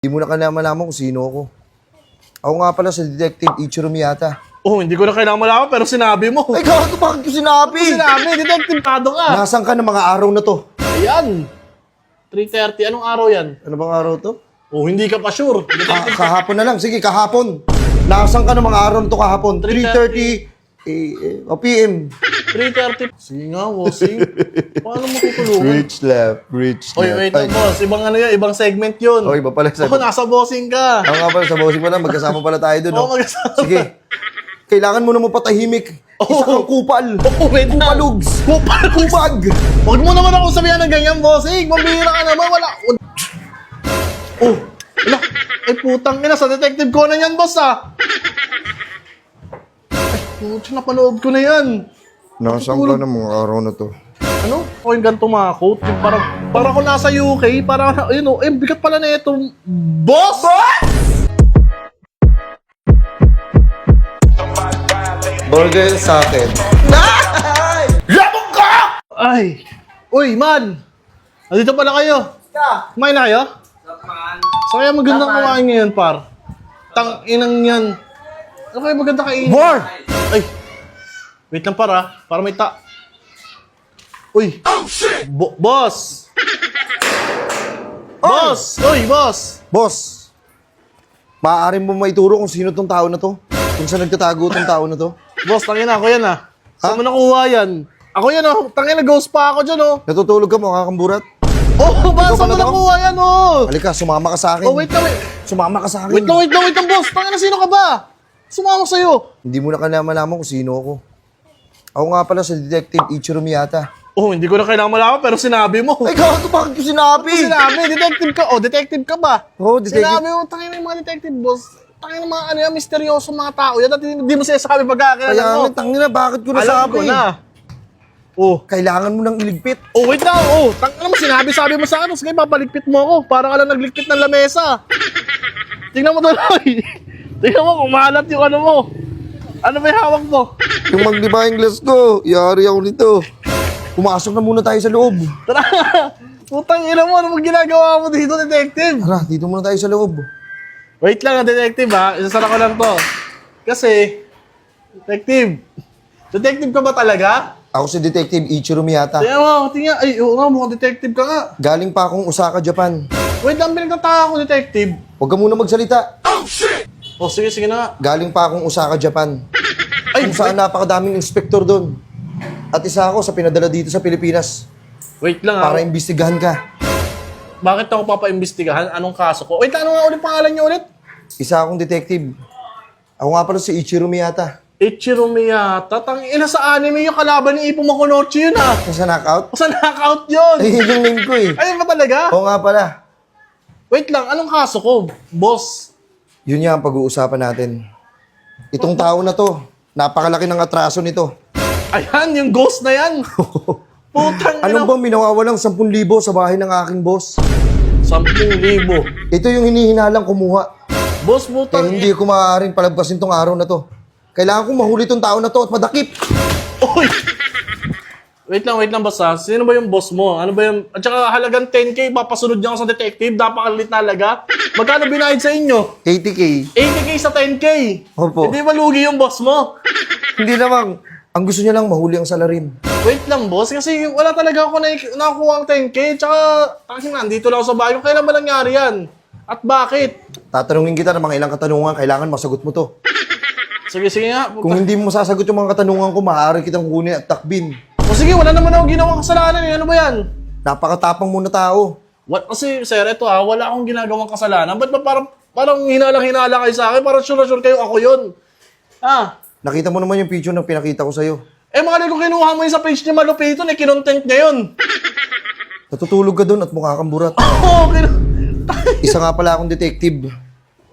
Hindi mo na malaman kung sino ako. Ako nga pala si Detective Ichiro Miyata. Oh, hindi ko na kailangan malaman pero sinabi mo. Ay, gago, bakit ko sinabi? Sinabi, detective kado ka. Nasaan ka ng mga araw na to? Ayan. 3:30, anong araw yan? Ano bang araw to? Oh, hindi ka pa sure. Kahapon na lang. Sige, kahapon. Nasaan ka ng mga araw na to kahapon? 3:30 PM. 3:30. Sige nga, bossing. Paano mo tutulungan? Rich left. Oy, wait lang, boss. Ibang ano yan, ibang segment yun. Okay, iba pala sa... Oh, nasa bossing ka. Ako nga pala, sa bossing pala, magkasama pala tayo dun. Oo, No? magkasama. Sige. Kailangan mo na mapatahimik. Isa kang kupal. Oh, wait lang. Kupalugs. Kupag. Huwag mo naman ako sabihan ng ganyan, bossing. Mambihira ka naman, wala. Oh, wala. Ay, putang ina, sa detective ko na yan, boss, ah. Pucha, napanood ko na yan. Nasaan ka ng mga araw na to? Ano? O yung ganito mga quote. Yung parang ako nasa UK. Parang, ayun o, bigat pala na itong boss! Burger sa akin. Labog ka! Ay! Uy, man! Nandito pala kayo. Kumain na kayo? Sa kaya magandang kumain ngayon, par. Tang inang yan. Ano kaya maganda kainin? More! Ay! Wait lang para may Uy! Boss! Boss! Uy, boss! Boss! Maaari mo maituro kung sino tong tao na to? Kung saan nagtatago tong tao na to? Boss, tangin na, ako yan ah. Saan mo nakuha yan? Ako yan ah. Tangin na, ghost pa ako dyan oh. Natutulog ka mo, kakamburat? Oh, ba? Ikaw Saan pala mo to? nakuha yan oh? Halika, sumama ka sa akin. Oh, wait lang, wait. Sumama ka sa akin. Wait lang, boss. Tangin na, sino ka ba? Sumama sa'yo. Hindi mo na malaman kung sino ako. Ako nga pala si Detective Ichiro Miyata. Oh, hindi ko na kailangan malaman pero sinabi mo. Ay, gago, bakit ko sinabi? Detective ka. Oh, detective ka ba? Oo, detective. Sinabi mo, tangin na yung mga detective, boss. Tangin na mga ano yan, misteryoso mga tao yan. At hindi mo sinasabi pagkakilala Kaya mo. nga, tangina, bakit ko Alam nasabi? ko na. Oh. Kailangan mo nang iligpit. Oh, wait lang. Oh, tangin mo, sabi mo sa akin. Sige, papaligpit mo ako. Para ka lang nagligpit ng lamesa. Tingnan mo tuloy. Tingnan mo kung mahalat yung ano mo. Ano ba yung hawak mo? Yung magdibayang glass ko, yari ako nito. Pumasok na muna tayo sa loob. Tara. Putang ina mo. Ano mo ginagawa mo dito, detective? Tara, dito muna tayo sa loob. Wait lang, detective ha. Isasara ko lang to. Kasi, detective ka ba talaga? Ako si Detective Ichiro Miyata. Tingnan. Ay, oo nga, mukhang detective ka nga. Galing pa akong Osaka, Japan. Wait lang, pinagtataka ko, detective. Huwag ka muna magsalita. Oh, sige na nga. Galing pa akong Osaka, Japan. Ay, Kung saan napakadaming inspektor doon. At isa ako sa pinadala dito sa Pilipinas wait lang ha. para imbestigahan ka. Bakit ako papaimbestigahan? Anong kaso ko? Wait, ano nga ulit pangalan niyo ulit? Isa akong detective. Ako nga pala si Ichiro Miyata. Ichiro Miyata. Tangina sa anime yung kalaban ni Ippo Makunochi yun ha. Sa knockout? O sa knockout yun. Ay, yun yung name ko eh. Ayun ba talaga? Oo nga pala. Wait lang, anong kaso ko? Boss. Yun nga ang pag-uusapan natin. Itong tao na to, napakalaki ng atraso nito. Ayan, yung ghost na yan. Putang ina. Anong bang minawawalang 10,000 sa bahay ng aking boss? 10,000. Ito yung hinihinalang kumuha. Boss, Kaya putang hindi ko maaaring palagpasin tong araw na to. Kailangan kong mahuli tong tao na to at madakip. Uy! Wait lang, boss ha. Sino ba yung boss mo? Ano ba yung... At saka halagang 10K, papasunod niya ako sa detective. Napakalit na halaga. Magkano binayad sa inyo? 80K. 80K sa 10K. Opo. Hindi ba lugi yung boss mo? Hindi naman. Ang gusto niya lang mahuli ang salarin. Wait lang, boss. Kasi wala talaga ako nakuha ang 10K. Tsaka, nandito lang ako sa bahay. Kailan ba nangyari yan? At bakit? Tatanungin kita ng mga ilang katanungan, kailangan masagot mo to. Sige nga. Kung hindi mo masasagot yung mga katanungan ko, maaari kitang kunin at takbin. O sige, wala naman ako ginawang kasalanan. Ano ba yan? Napakatapang mo na tao. What? Kasi, sir, ito ha, wala akong ginagawang kasalanan. Ba't ba parang hinalang-hinala kayo sa akin? Parang sure kayo ako yun. Ah, Nakita mo naman yung picture na pinakita ko sa'yo. mali ko kinuha mo yun sa page ni Malupito, kinontent niya yun. Natutulog ka doon at mukha kang burat. Oo, Isa nga pala akong detective.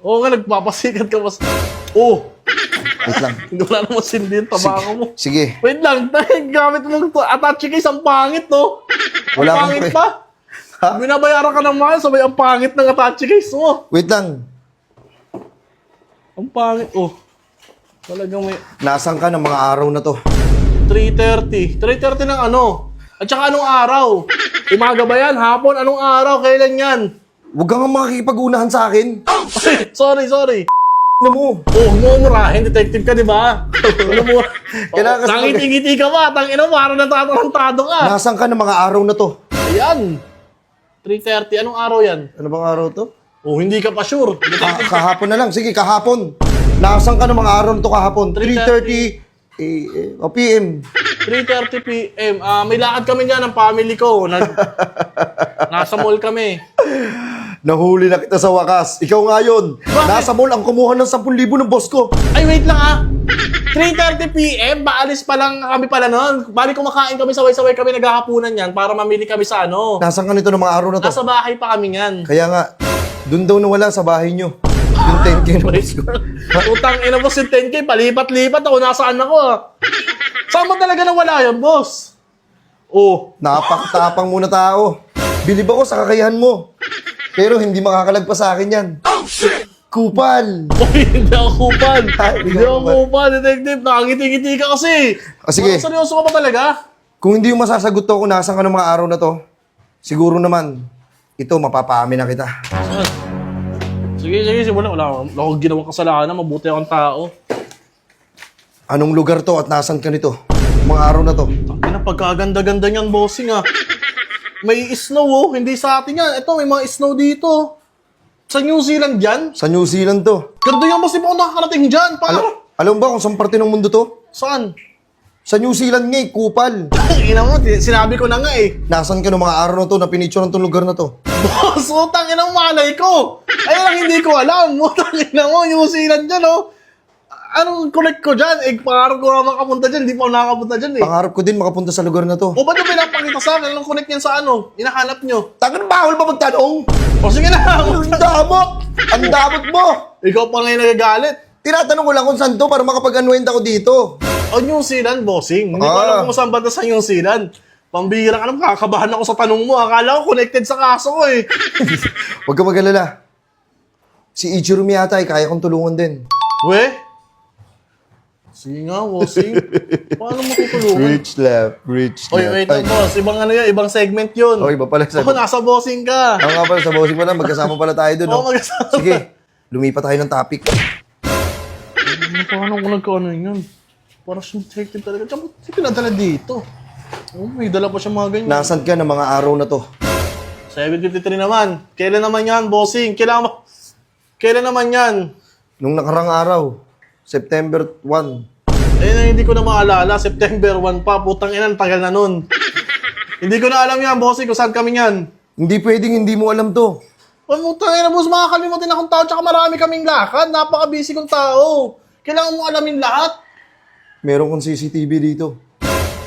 Oo nga, nagpapasikat ka mas... Oh, Wait lang. hindi wala naman sindi yung tabako mo. Sige. Wait lang, gamit mo ito. Attache case, ang pangit, no? Wala Ang kang pangit pre- pa. Ha? Binabayaran ka ng mahal, sabay ang pangit ng attache case mo. Wait lang. Ang pangit, oh. Talagang may... Nasaan ka ng mga araw na to? 3:30. 3:30 ng ano? At saka anong araw? Umaga ba yan? Hapon? Anong araw? Kailan yan? Huwag kang makikipag-unahan sa akin. sorry. Ano mo? Oh, mumurahin, detective ka, di ba? Ano mo? Kailangan kasi Nangiti-ngiti ka ba? Tangina mo, parang natatantado ka. Nasaan ka ng mga araw na to? Ayan. 3:30, anong araw yan? Ano bang araw to? Oh, hindi ka pa sure. Kahapon na lang. Sige, kahapon. Nasaan ka ng mga araw na to kahapon? 3:30 PM. 3:30 PM. May lakad kami dyan ng family ko. Nasa mall kami. Nahuli na kita sa wakas. Ikaw nga yun. Nasa mall ang kumuha ng 10,000 ng boss ko. Ay, wait lang 3:30 PM? Baalis pa lang kami pala noon. Bali kumakain kami, saway-saway kami naghahapunan yan para mamili kami sa ano. Nasaan ka nito ng mga araw na to? Nasa bahay pa kami yan. Kaya nga, dun daw nawala sa bahay nyo. Yung 10K na boss ko. Utang ina boss yung 10K, palipat-lipat ako, nasaan ako Saan mo talaga nawala yun, boss? Oh. Napakatapang muna tao. Bilib ako sa kakayahan mo. Pero hindi makakalagpas sa akin yan. Kupal! Uy, hindi ako kupal. Hindi Hindi ka ako kupal. kupal, detective. Nakangiti-ngiti ka kasi. Sige. Parang seryoso ka pa talaga? Kung hindi yung masasagot to kung nasaan ka ng mga araw na to, siguro naman, ito, mapapaamin na kita. Sige, simula. Wala akong ginawang kasalanan. Mabuti akong tao. Anong lugar to at nasaan ka nito? Mga araw na to. Tangina, pagkaganda-ganda niyan, bossing May snow hindi sa atin yan. Ito, may mga snow dito. Sa New Zealand yan. Sa New Zealand to. Ganda yan, boss. Di ba ako nakakarating dyan? Alam mo ba kung saan parte ng mundo to? Saan? Sa New Zealand nga Kupal. Ina mo, sinabi ko na nga Nasaan ka ng mga araw na to na pinicture ng lugar na to? Boss, utang ina mo, malay ko. Ayun lang hindi ko alam. Utang ina mo, New Zealand dyan, Anong connect ko dyan? Pangarap ko na makapunta dyan. Hindi pa ako nakakapunta dyan, Pangarap ko din makapunta sa lugar na to. O ba't yung pinapakita sa akin? Anong connect yan sa ano? Hinahanap nyo? Tangan bawal ba magtanong? O sige na. Ang damot! Ang damot mo! Ikaw pa ngayon nagagalit. Tinatanong ko lang kung saan to para makapag-unwind ako dito. O New Zealand, bossing. Hindi ko alam kung saan banda sa New Zealand. Pambihira ka naman, kakabahan ako sa tanong mo. Akala ko connected sa kaso ko Huwag ka mag-alala. Si Ichiro Miyata kaya kong tulungan din. We? Sige nga, bossing. Paano mo tutulungan? Rich Oy, wait lang, boss. Ibang ano yun, ibang segment yun. Oy, iba pala sa... Ako, nasa bossing ka. Ako nga pala, sa bossing pala. Magkasama pala tayo dun, Oo, magkasama. Sige, lumipat tayo ng topic. Paano ko nagkaano yun? Parang siya detective talaga. Tsaka ba't siya pinadala dito? Oh, may dala pa siya mga ganyan. Nasaan ka ng mga araw na to? 7:53 naman. Kailan naman yan, bossing? Kailan naman yan? Nung nakarang araw, September 1. Hindi ko na maalala. September 1 pa. Putang ina, tagal na nun. Hindi ko na alam yan, bossing, kung saan kami yan. Hindi pwedeng hindi mo alam to. Putang ina, boss, makakalimutin akong tao, tsaka marami kaming lakad. Napaka-busy kong tao. Kailangan mo alamin lahat. Meron kong CCTV dito.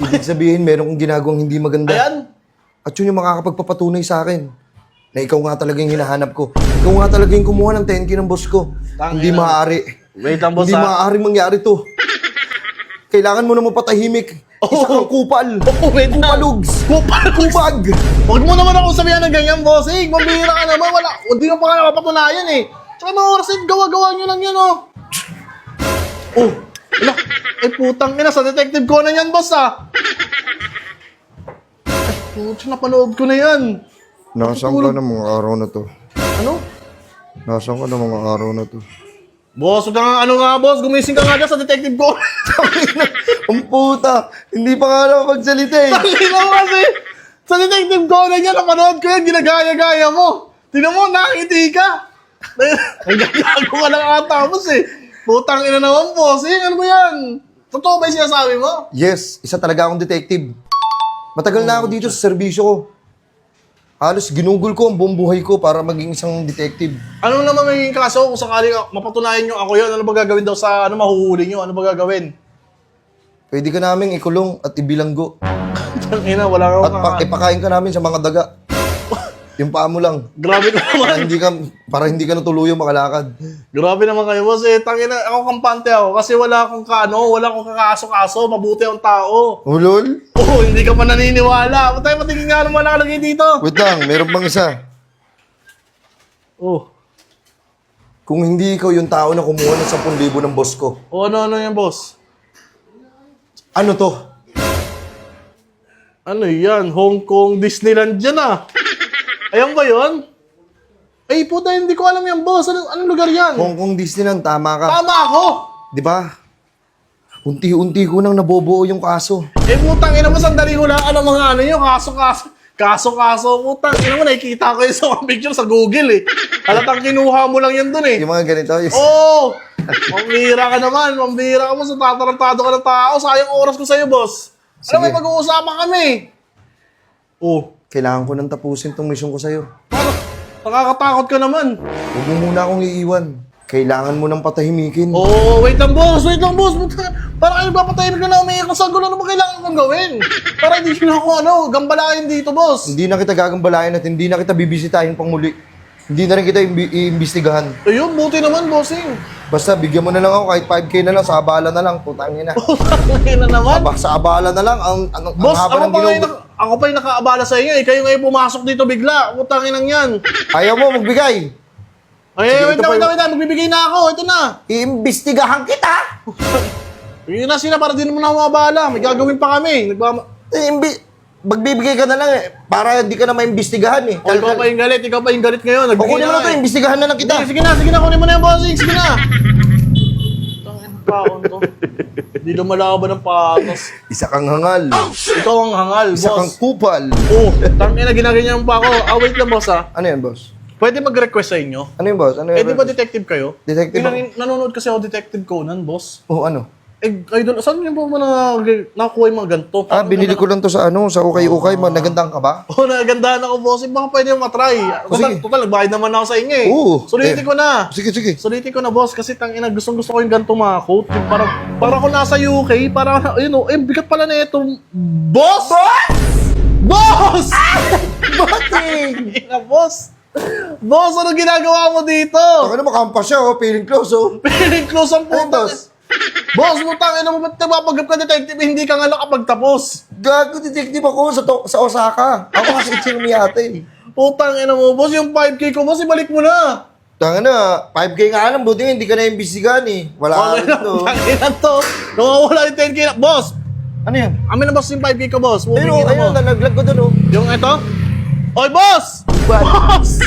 Ibig sabihin, meron kong ginagawang hindi maganda. Ayan. At yun yung makakapagpapatunay sa akin na ikaw nga talaga yung hinahanap ko. Ikaw nga talaga yung kumuha ng 10K ng boss ko. Hindi maaari. Wait lang, boss, Hindi maaari mangyari to. Kailangan mo na mapatahimik. Isa kang kupal. wait lang. Kupalugs. Kupag. Huwag mo naman ako sabihan ng ganyan, bossing. Mambihira ka naman. Hindi mo pa nga nakapatunayan Tsaka mga oras gawa-gawa nyo lang yan, Ala, putang ina, sa detective ko na yan, boss, Putang, napanood ko na yan. Nasaan ka ng mga araw na to? Ano? Nasaan ka ng mga araw na to? Boss, huwag kang ano nga, boss. Gumising ka nga dyan sa detective ko. Ang puta! Hindi pa nga na magsalita Tangina mo kasi. Sa detective ko na yan, napanood ko yan, ginagaya-gaya mo. Tingnan mo, nakangiti ka. Ang gagago ka lang ata, boss Putang ina naman, boss. Ano ba yan? Totoo ba yung sinasabi mo? Yes, isa talaga akong detective. Matagal na ako dito sa serbisyo ko. Halos ginugol ko ang buong buhay ko para maging isang detective. Ano naman magiging kaso kung sakali mapatunayan nyo ako yun? Ano ba gagawin daw sa mahuhuli nyo? Ano ba gagawin? Pwede ka naming ikulong at ibilanggo. Tangina, wala ka At ipakain ka namin sa mga daga. Yung paa mo lang. Grabe naman. Para hindi ka natuluyang makalakad. Grabe naman kayo, boss. Tangina, ako kampante ako kasi wala akong kakaso-kaso. Mabuti ang tao. Ulol? Hindi ka pa naniniwala. Patay, patingin nga naman nakalagay dito. Wait lang, meron bang isa? Kung hindi ikaw yung tao na kumuha ng 10,000 ng boss ko. Ano yan, boss? Ano to? Ano yan? Hong Kong Disneyland dyan Ayan ba yun? Ay, puta, hindi ko alam yan, boss. Anong lugar yan? Hong Kong Disneyland, tama ka. Tama ako! Di ba? Unti-unti ko nang nabobuo yung kaso. Eh, putang ina mo, sandali ko lang. Ano mga ano yun? Kaso, putang ina mo, nakikita ko yung sa mga picture sa Google eh. Halatang kinuha mo lang yan dun eh. Yung mga ganito. Yung... Oo! Mambihira ka naman. Mambihira ka mo sa tatarantado ka ng tao. Sayang oras ko sa'yo, boss. Alam mo, Sige. mag-uusapan kami. Oh, Kailangan ko nang tapusin tong mission ko sa'yo. paano? Nakakatakot ka naman. Huwag mo muna akong iiwan. Kailangan mo nang patahimikin. Oh, wait lang, boss. Para kayo papatayin ka na umiiyak sa gulo. Ano ba kailangan kong gawin? Para hindi ko na ako, gambalain dito, boss. Hindi na kita gagambalayan at hindi na kita bibisitahin pang muli. Hindi na rin kita iimbestigahan. Ayun, buti naman, bossing. Basta bigyan mo na lang ako kahit 5K na lang, sa abala na lang, putangin na. Putang na naman. Sa abala na lang, ang Boss, haba ng ginagawa. ako pa yung nakaabala sa inyo. Kayo ngayon pumasok dito bigla. Putangin lang yan. Ayaw mo magbigay. Ay, Sige, wait ito pa lang. Magbibigay na ako. Ito na. Iimbestigahan kita. Yun na sila para di naman ako mabala. May gagawin pa kami. Magbibigay ka na lang eh, para hindi ka na maimbestigahan eh. Ikaw pa yung galit. Ikaw pa yung galit ngayon. O kunin mo na ito, imbestigahan na lang kita. Sige na. Kunin mo na yung bossing. Sige na. Tangin paon to. Hindi lumalaban ng patas. Isa kang hangal. Ikaw ang hangal, Isa kang boss. kupal. Oh, tangin na ginaganyan pa ako. Wait lang, boss ha. Ano yan, boss? Pwede mag-request sa inyo? Ano yun, boss? Ano Eh, yun, di ba boss? detective kayo? Detective Nanonood kasi ako Detective Conan, boss. Oh, ano? Eh, idol, saan niyo ba nakuha yung mga ganito? Binili ko lang to sa sa ukay-ukay. Nagandang ka ba? Oh, nagandaan ako, boss. Baka pwede yung matry. sige. Total, nagbayad naman ako sa inyo eh. Oo. Sulitin ko na. Sige. Sulitin ko na, boss. Kasi tangina, gustong gusto ko yung ganito mga coat. Yung parang ako nasa UK. Parang, bigat pala na ito. Boss! Boss! Bossing! Ina, boss! Boss, ano ginagawa mo dito? Ano makampas siya, feeling close, oh. Piling close ang Ano, puta. boss? Boss, mutang ina mo, ba't nagpapagap ka detective? Hindi ka nga nakapagtapos. Gago, detective ako sa Osaka. Ako kasi Ichiromiyate. Putang ina mo, boss, yung 5K ko, boss, ibalik mo na. Tanga na, 5K nga lang, buti nga hindi ka na imbestigahan eh. Wala ka rin to. Tangina to. Nawawala yung 10K na. Boss, Ano yan? amin na boss yung 5K ko, boss. Ayun, Moving kita mo. nalaglag ko dun, oh. Yung ito? Oy, boss! What? Boss!